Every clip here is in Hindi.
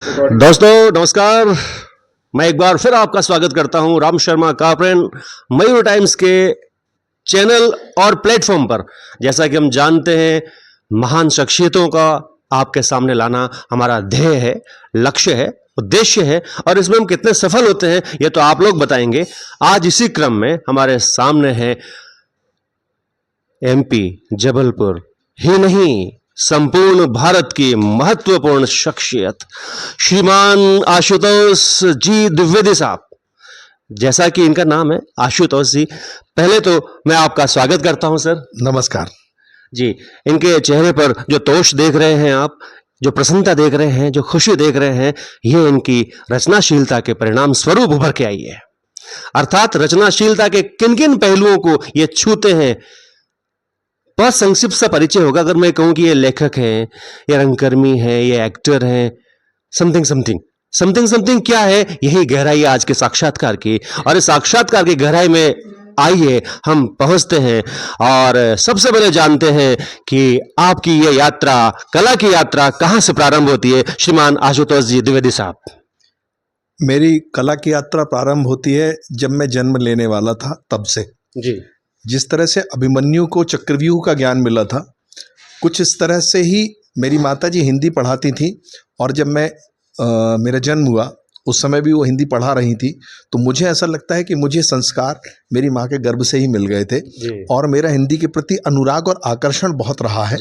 दोस्तों नमस्कार। मैं एक बार फिर आपका स्वागत करता हूं राम शर्मा कापरेन मयूर टाइम्स के चैनल और प्लेटफॉर्म पर। जैसा कि हम जानते हैं, महान शख्सियतों का आपके सामने लाना हमारा ध्येय है, लक्ष्य है, उद्देश्य है, और इसमें हम कितने सफल होते हैं ये तो आप लोग बताएंगे। आज इसी क्रम में हमारे सामने है एमपी जबलपुर ही नहीं, संपूर्ण भारत की महत्वपूर्ण शख्सियत श्रीमान आशुतोष जी द्विवेदी साहब। जैसा कि इनका नाम है आशुतोष जी, पहले तो मैं आपका स्वागत करता हूं सर। नमस्कार जी, इनके चेहरे पर जो तोष देख रहे हैं आप, जो प्रसन्नता देख रहे हैं, जो खुशी देख रहे हैं, ये इनकी रचनाशीलता के परिणाम स्वरूप उभर के आई है। अर्थात रचनाशीलता के किन किन पहलुओं को ये छूते हैं, बहुत संक्षिप्त सा परिचय होगा अगर मैं कहूं कि ये लेखक हैं, ये रंगकर्मी हैं, ये एक्टर हैं, समथिंग समथिंग समथिंग समथिंग क्या है, यही गहराई आज के साक्षात्कार की। और इस साक्षात्कार की गहराई में आइए हम पहुंचते हैं और सबसे पहले जानते हैं कि आपकी ये यात्रा, कला की यात्रा कहां से प्रारंभ होती है श्रीमान आशुतोष जी द्विवेदी साहब। मेरी कला की यात्रा प्रारंभ होती है जब मैं जन्म लेने वाला था, तब से। जी, जिस तरह से अभिमन्यु को चक्रव्यूह का ज्ञान मिला था, कुछ इस तरह से ही मेरी माता जी हिंदी पढ़ाती थी। और जब मेरा जन्म हुआ उस समय भी वो हिंदी पढ़ा रही थी, तो मुझे ऐसा लगता है कि मुझे संस्कार मेरी माँ के गर्भ से ही मिल गए थे। और मेरा हिंदी के प्रति अनुराग और आकर्षण बहुत रहा है।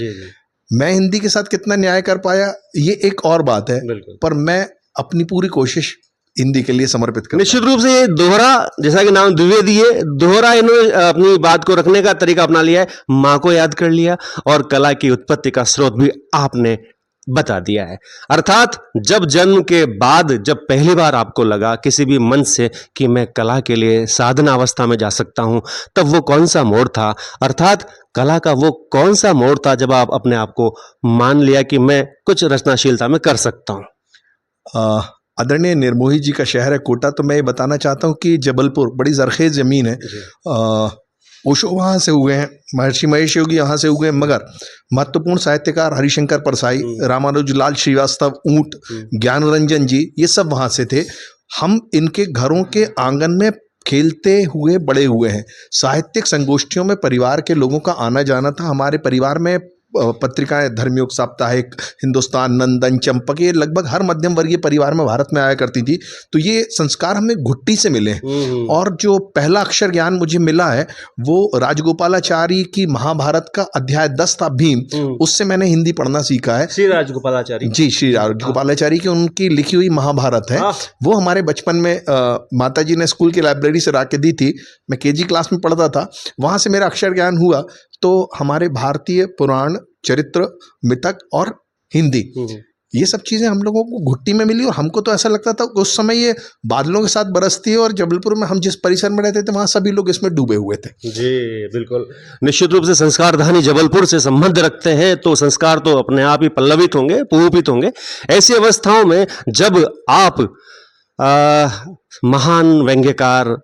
मैं हिंदी के साथ कितना न्याय कर पाया ये एक और बात है, पर मैं अपनी पूरी कोशिश हिंदी के लिए समर्पित कर। निश्चित रूप से ये दोहरा, जैसा कि नाम द्विवेदी है, दोहरा इन्होंने अपनी बात को रखने का तरीका अपना लिया है। माँ को याद कर लिया और कला की उत्पत्ति का स्रोत भी आपने बता दिया है। अर्थात जब जन्म के बाद, जब पहली बार आपको लगा किसी भी मंच से कि मैं कला के लिए साधना अवस्था में जा सकता हूं, तब वो कौन सा मोड़ था? अर्थात कला का वो कौन सा मोड़ था जब आप अपने आप को मान लिया कि मैं कुछ रचनाशीलता में कर सकता हूं? आदरणीय निर्मोही जी का शहर है कोटा, तो मैं ये बताना चाहता हूँ कि जबलपुर बड़ी जरखेज ज़मीन है। ओशो वहाँ से हुए हैं, महर्षि महेश योगी यहाँ से हुए हैं, मगर महत्वपूर्ण साहित्यकार हरिशंकर परसाई, रामानुजलाल श्रीवास्तव, ऊंट, ज्ञानरंजन जी, ये सब वहाँ से थे। हम इनके घरों के आंगन में खेलते हुए बड़े हुए हैं। साहित्यिक संगोष्ठियों में परिवार के लोगों का आना जाना था। हमारे परिवार में पत्रिकाएं धर्मयुग, साप्ताहिक, हिंदुस्तान, नंदन, चंपक, ये लगभग हर मध्यम वर्गीय परिवार में भारत में आया करती थी। तो ये संस्कार हमें घुट्टी से मिले हैं। और जो पहला अक्षर ज्ञान मुझे मिला है वो राजगोपालाचारी की महाभारत का अध्याय 10 था, भीम, उससे मैंने हिंदी पढ़ना सीखा है। श्री राजगोपालाचारी जी, श्री राजगोपालाचारी की उनकी लिखी हुई महाभारत है। वो हमारे बचपन में माता जी ने स्कूल की लाइब्रेरी से ला के दी थी। मैं केजी क्लास में पढ़ता था, वहाँ से मेरा अक्षर ज्ञान हुआ। तो हमारे भारतीय पुराण, चरित्र, मितक और हिंदी, ये सब चीज़ें हम लोगों को घुट्टी में मिली। और हमको तो ऐसा लगता था उस समय ये बादलों के साथ बरसती है, और जबलपुर में हम जिस परिसर में रहते थे वहाँ सभी लोग इसमें डूबे हुए थे। जी बिल्कुल, निश्चित रूप से संस्कारधानी जबलपुर से संबंध रखते हैं तो संस्कार तो अपने आप ही पल्लवित होंगे, पुष्पित होंगे। ऐसी अवस्थाओं में जब आप महान व्यंग्यकार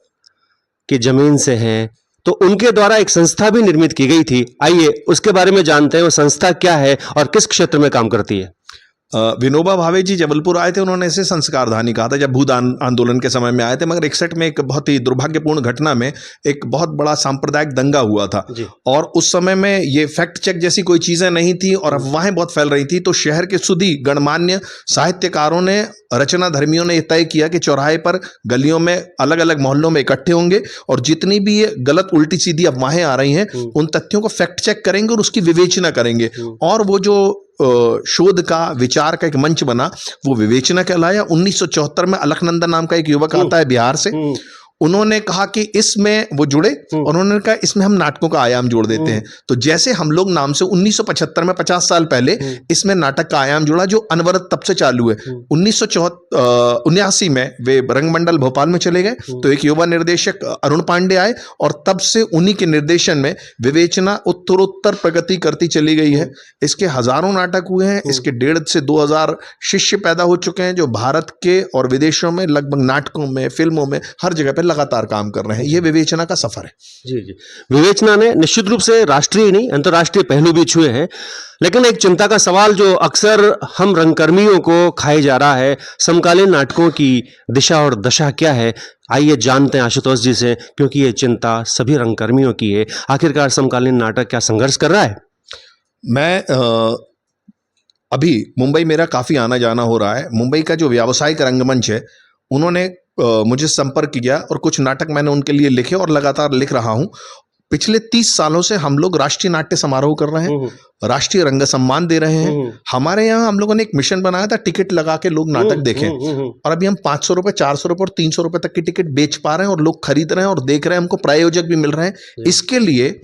की जमीन से हैं, तो उनके द्वारा एक संस्था भी निर्मित की गई थी। आइए उसके बारे में जानते हैं, वो संस्था क्या है और किस क्षेत्र में काम करती है। विनोबा भावे जी जबलपुर आए थे, उन्होंने इसे संस्कारधानी कहा था जब भूदान आंदोलन के समय में आए थे। मगर 61 में एक बहुत ही दुर्भाग्यपूर्ण घटना में एक बहुत बड़ा सांप्रदायिक दंगा हुआ था, और उस समय में ये फैक्ट चेक जैसी कोई चीज़ें नहीं थी और अफवाहें बहुत फैल रही थी। तो शहर के सुधी गणमान्य साहित्यकारों ने, रचना धर्मियों ने तय किया कि चौराहे पर, गलियों में, अलग अलग मोहल्लों में इकट्ठे होंगे और जितनी भी ये गलत उल्टी सीधी अफवाहें आ रही हैं उन तथ्यों को फैक्ट चेक करेंगे और उसकी विवेचना करेंगे। और वो जो शोध का, विचार का एक मंच बना, वो विवेचना कहलाया। 1974 में अलखनंदन नाम का एक युवक आता है बिहार से, उन्होंने कहा कि इसमें वो जुड़े और उन्होंने कहा इसमें हम नाटकों का आयाम जोड़ देते हैं। तो जैसे हम लोग नाम से 1975 में, 50 साल पहले, इसमें नाटक का आयाम जुड़ा जो अनवरत तब से चालू है। 1979 में वे रंगमंडल भोपाल में चले गए, तो एक युवा निर्देशक अरुण पांडे आए और तब से उन्हीं के निर्देशन में विवेचना उत्तरोत्तर प्रगति करती चली गई है। इसके हजारों नाटक हुए हैं, इसके 1.5 से 2,000 शिष्य पैदा हो चुके हैं जो भारत के और विदेशों में लगभग नाटकों में, फिल्मों में, हर जगह पर लगातार काम कर रहे हैं। ये विवेचना का सफर है। जी जी। विवेचना ने निश्चित रूप से राष्ट्रीय नहीं अंतर्राष्ट्रीय पहलू भी छुए हैं, लेकिन एक चिंता का सवाल जो अक्सर हम रंगकर्मियों को खाए जा रहा है, समकालीन नाटकों की दिशा और दशा क्या है, आइए जानते हैं आशुतोष जी से, क्योंकि ये चिंता सभी रंगकर्मियों की है। आखिरकार समकालीन नाटक क्या संघर्ष कर रहा है? मैं अभी मुंबई मेरा काफ़ी आना जाना हो रहा है। मुंबई का जो व्यावसायिक रंगमंच है, उन्होंने मुझे संपर्क किया और कुछ नाटक मैंने उनके लिए लिखे और लगातार लिख रहा हूँ। पिछले 30 सालों से हम लोग राष्ट्रीय नाट्य समारोह कर रहे हैं, राष्ट्रीय रंग सम्मान दे रहे हैं। हमारे यहाँ हम लोगों ने एक मिशन बनाया था, टिकट लगा के लोग नाटक देखें, और अभी हम 500 रुपये, 400 रुपये और 300 रुपये तक की टिकट बेच पा रहे हैं और लोग खरीद रहे हैं और देख रहे हैं, हमको प्रायोजक भी मिल रहे हैं। इसके लिए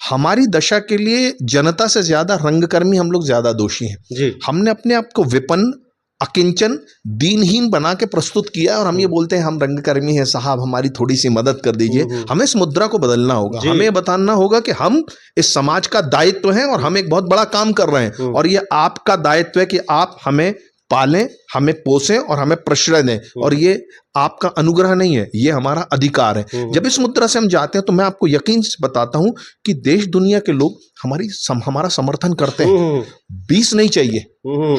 हमारी दशा के लिए जनता से ज्यादा रंगकर्मी हम लोग ज्यादा दोषी हैं। हमने अपने आप को विपन्न, अकिंचन, दीनहीन बना के प्रस्तुत किया और हम ये बोलते हैं हम रंगकर्मी हैं साहब, हमारी थोड़ी सी मदद कर दीजिए। हमें इस मुद्रा को बदलना होगा। हमें बताना होगा कि हम इस समाज का दायित्व हैं और हम एक बहुत बड़ा काम कर रहे हैं, और ये आपका दायित्व है कि आप हमें पालें, हमें पोसें और हमें प्रश्रय दें, और ये आपका अनुग्रह नहीं है, ये हमारा अधिकार है। जब इस मुद्रा से हम जाते हैं तो मैं आपको यकीन से बताता हूं कि देश दुनिया के लोग हमारा समर्थन करते हैं। 20 नहीं चाहिए,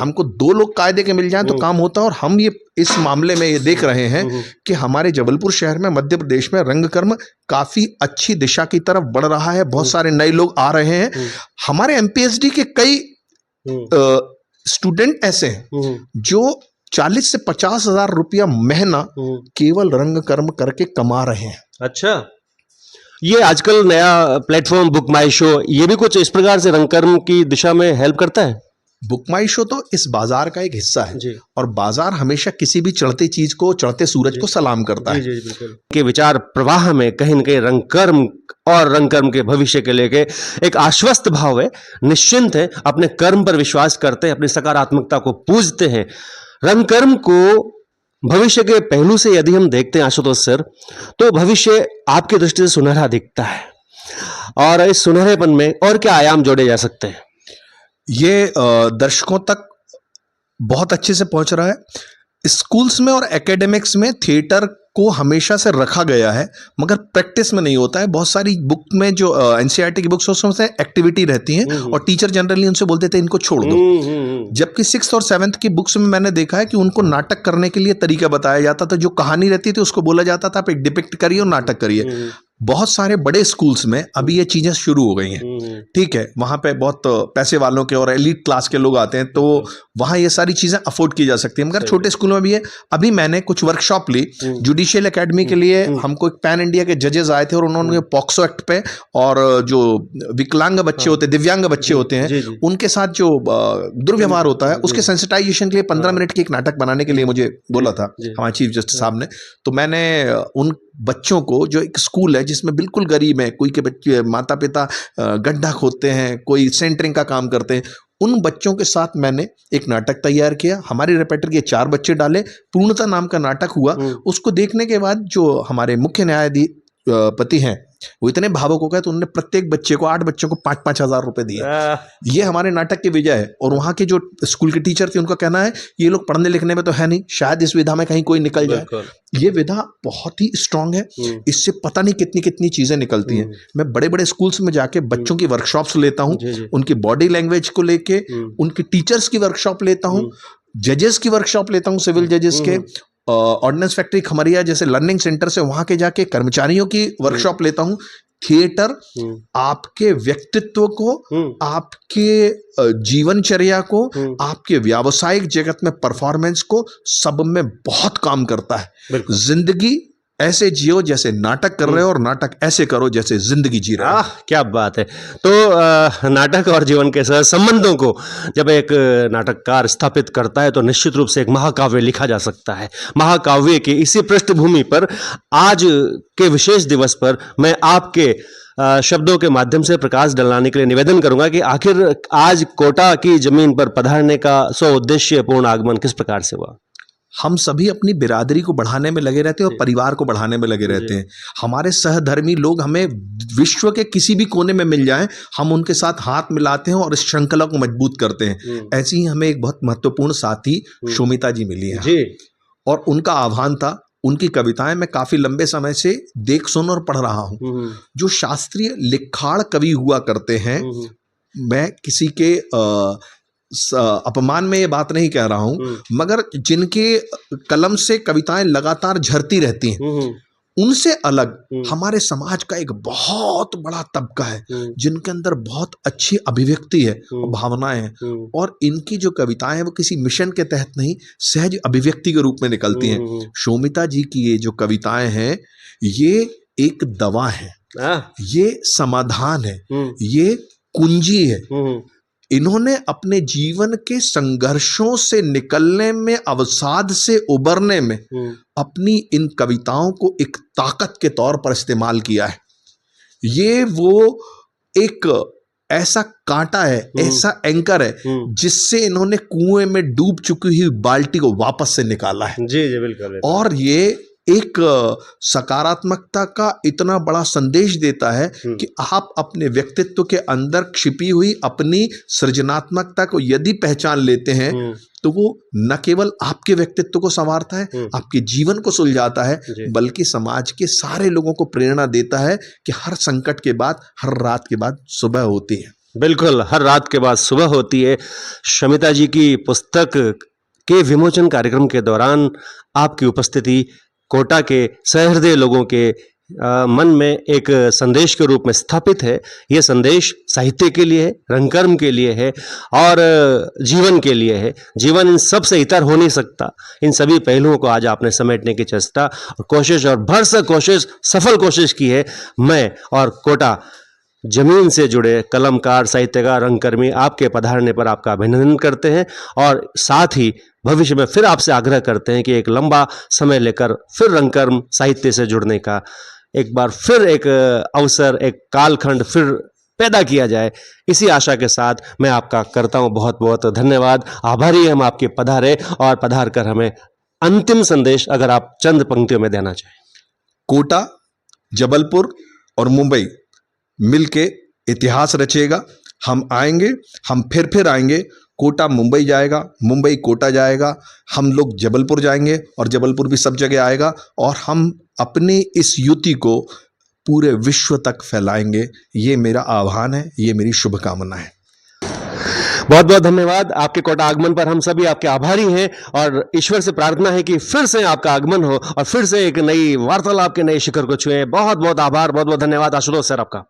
हमको 2 लोग कायदे के मिल जाएं तो काम होता है। और हम ये इस मामले में ये देख रहे हैं कि हमारे जबलपुर शहर में, मध्य प्रदेश में रंगकर्म काफी अच्छी दिशा की तरफ बढ़ रहा है। बहुत सारे नए लोग आ रहे हैं। हमारे एमपीएचडी के कई स्टूडेंट ऐसे हैं जो 40 से 50 हजार रुपया महीना केवल रंगकर्म करके कमा रहे हैं। अच्छा, ये आजकल नया प्लेटफॉर्म बुक माई शो, ये भी कुछ इस प्रकार से रंगकर्म की दिशा में हेल्प करता है? बुक माई शो तो इस बाजार का एक हिस्सा है जी। और बाजार हमेशा किसी भी चढ़ती चीज को, चढ़ते सूरज को सलाम करता है। के विचार प्रवाह में कहीं न कहीं रंगकर्म और रंगकर्म के भविष्य के लेके एक आश्वस्त भाव है, निश्चिंत है, अपने कर्म पर विश्वास करते हैं, अपनी सकारात्मकता को पूजते हैं। रंगकर्म को भविष्य के पहलू से यदि हम देखते हैं आशुतोष सर, तो भविष्य आपकी दृष्टि से सुनहरा दिखता है, और इस सुनहरेपन में और क्या आयाम जोड़े जा सकते हैं? ये दर्शकों तक बहुत अच्छे से पहुंच रहा है। स्कूल्स में और एकेडमिक्स में थिएटर को हमेशा से रखा गया है, मगर प्रैक्टिस में नहीं होता है। बहुत सारी बुक में जो एनसीईआरटी की बुक्स उसमें एक्टिविटी रहती हैं और टीचर जनरली उनसे बोलते थे इनको छोड़ दो। जबकि 6th और 7th की बुक्स में मैंने देखा है कि उनको नाटक करने के लिए तरीका बताया जाता था। जो कहानी रहती थी उसको बोला जाता था आप एक डिपिक्ट करिए और नाटक करिए। बहुत सारे बड़े स्कूल्स में अभी ये चीजें शुरू हो गई हैं। ठीक है, वहां पे बहुत पैसे वालों के और एलीट क्लास के लोग आते हैं, तो वहां ये सारी चीजें अफोर्ड की जा सकती है, मगर छोटे स्कूलों में भी है। अभी मैंने कुछ वर्कशॉप ली जुडिशियल एकेडमी के लिए। हमको एक पैन इंडिया के जजेस आए थे और उन्होंने पॉक्सो एक्ट पे और जो विकलांग बच्चे होते हैं, दिव्यांग बच्चे होते हैं, उनके साथ जो दुर्व्यवहार होता है उसके सेंसिटाइजेशन के लिए 15 मिनट की एक नाटक बनाने के लिए मुझे बोला था हमारे चीफ जस्टिस साहब ने। तो मैंने उन बच्चों को, जो एक स्कूल है जिसमें बिल्कुल गरीब है, कोई के बच्चे माता पिता गड्ढा खोदते हैं, कोई सेंटरिंग का काम करते हैं, उन बच्चों के साथ मैंने एक नाटक तैयार किया। हमारे रेपेटर के 4 बच्चे डाले, पूर्णता नाम का नाटक हुआ। उसको देखने के बाद जो हमारे मुख्य न्यायाधीश हैं वो इतने भावुक हो गए, तो उन्होंने प्रत्येक बच्चे को, 8 बच्चों को 5-5 हजार रुपए दिए। ये हमारे नाटक की विजय है। और वहां के जो स्कूल के टीचर थे उनका कहना है ये लोग पढ़ने लिखने में तो है नहीं, शायद इस विधा में कहीं कोई निकल जाए। ये विधा बहुत ही स्ट्रांग है, इससे पता नहीं कितनी कितनी चीजें निकलती हैं। मैं बड़े बड़े स्कूल्स में जाके बच्चों की वर्कशॉप्स लेता हूँ, उनकी बॉडी लैंग्वेज को लेके, उनके टीचर्स की वर्कशॉप लेता हूँ, जजेस की वर्कशॉप लेता हूँ, सिविल जजेस के, ऑर्डिनेंस फैक्ट्री खमरिया जैसे लर्निंग सेंटर से वहां के जाके कर्मचारियों की वर्कशॉप लेता हूं। थिएटर आपके व्यक्तित्व को, आपके जीवनचर्या को, आपके व्यावसायिक जगत में परफॉर्मेंस को, सब में बहुत काम करता है। जिंदगी ऐसे जियो जैसे नाटक कर रहे हो, और नाटक ऐसे करो जैसे जिंदगी जी रहे हो। क्या बात है। तो नाटक और जीवन के सह संबंधों को जब एक नाटककार स्थापित करता है तो निश्चित रूप से एक महाकाव्य लिखा जा सकता है। महाकाव्य की इसी पृष्ठभूमि पर आज के विशेष दिवस पर मैं आपके शब्दों के माध्यम से प्रकाश डलाने के लिए निवेदन करूंगा कि आखिर आज कोटा की जमीन पर पधारने का स्वउद्देश्य पूर्ण आगमन किस प्रकार से हुआ? हम सभी अपनी बिरादरी को बढ़ाने में लगे रहते हैं और परिवार को बढ़ाने में लगे रहते हैं। हमारे सहधर्मी लोग हमें विश्व के किसी भी कोने में मिल जाएं, हम उनके साथ हाथ मिलाते हैं और इस श्रृंखला को मजबूत करते हैं। ऐसी ही हमें एक बहुत महत्वपूर्ण साथी शोमिता जी मिली है, और उनका आह्वान था उनकी कविताएं मैं काफी लंबे समय से देख सुन और पढ़ रहा हूं। जो शास्त्रीय लिखाड़ कवि हुआ करते हैं, मैं किसी के अपमान में ये बात नहीं कह रहा हूं, मगर जिनके कलम से कविताएं लगातार झरती रहती हैं, उनसे अलग हमारे समाज का एक बहुत बड़ा तबका है जिनके अंदर बहुत अच्छी अभिव्यक्ति है और भावनाएं हैं, और इनकी जो कविताएं हैं वो किसी मिशन के तहत नहीं, सहज अभिव्यक्ति के रूप में निकलती हैं। शोमिता जी की ये जो कविताएं हैं, ये एक दवा है, ये समाधान है, ये कुंजी है। इन्होंने अपने जीवन के संघर्षों से निकलने में, अवसाद से उबरने में अपनी इन कविताओं को एक ताकत के तौर पर इस्तेमाल किया है। ये वो एक ऐसा कांटा है, ऐसा एंकर है जिससे इन्होंने कुएं में डूब चुकी हुई बाल्टी को वापस से निकाला है। जी जी बिल्कुल। और ये एक सकारात्मकता का इतना बड़ा संदेश देता है कि आप अपने व्यक्तित्व के अंदर छिपी हुई अपनी सृजनात्मकता को यदि पहचान लेते हैं तो वो न केवल आपके व्यक्तित्व को संवारता है, आपके जीवन को सुलझाता है, बल्कि समाज के सारे लोगों को प्रेरणा देता है कि हर संकट के बाद, हर रात के बाद सुबह होती है। बिल्कुल, हर रात के बाद सुबह होती है। शमिता जी की पुस्तक के विमोचन कार्यक्रम के दौरान आपकी उपस्थिति कोटा के सहृदय लोगों के मन में एक संदेश के रूप में स्थापित है। ये संदेश साहित्य के लिए है, रंगकर्म के लिए है और जीवन के लिए है। जीवन इन सब से इतर हो नहीं सकता। इन सभी पहलुओं को आज आपने समेटने की चेष्टा और कोशिश और भरसक कोशिश, सफल कोशिश की है। मैं और कोटा जमीन से जुड़े कलमकार, साहित्यकार, रंगकर्मी आपके पधारने पर आपका अभिनंदन करते हैं और साथ ही भविष्य में फिर आपसे आग्रह करते हैं कि एक लंबा समय लेकर फिर रंगकर्म साहित्य से जुड़ने का एक बार फिर एक अवसर, एक कालखंड फिर पैदा किया जाए। इसी आशा के साथ मैं आपका करता हूं बहुत बहुत धन्यवाद। आभारी हम आपके पधारे और पधार कर हमें अंतिम संदेश अगर आप चंद पंक्तियों में देना चाहें। कोटा, जबलपुर और मुंबई मिलके इतिहास रचेगा। हम आएंगे, हम फिर आएंगे। कोटा मुंबई जाएगा, मुंबई कोटा जाएगा, हम लोग जबलपुर जाएंगे और जबलपुर भी सब जगह आएगा, और हम अपनी इस युति को पूरे विश्व तक फैलाएंगे। ये मेरा आह्वान है, ये मेरी शुभकामना है। बहुत बहुत धन्यवाद। आपके कोटा आगमन पर हम सभी आपके आभारी हैं और ईश्वर से प्रार्थना है कि फिर से आपका आगमन हो और फिर से एक नई वार्तालाप के नए शिखर को छुए। बहुत बहुत आभार, बहुत बहुत धन्यवाद आशुतोष सर आपका।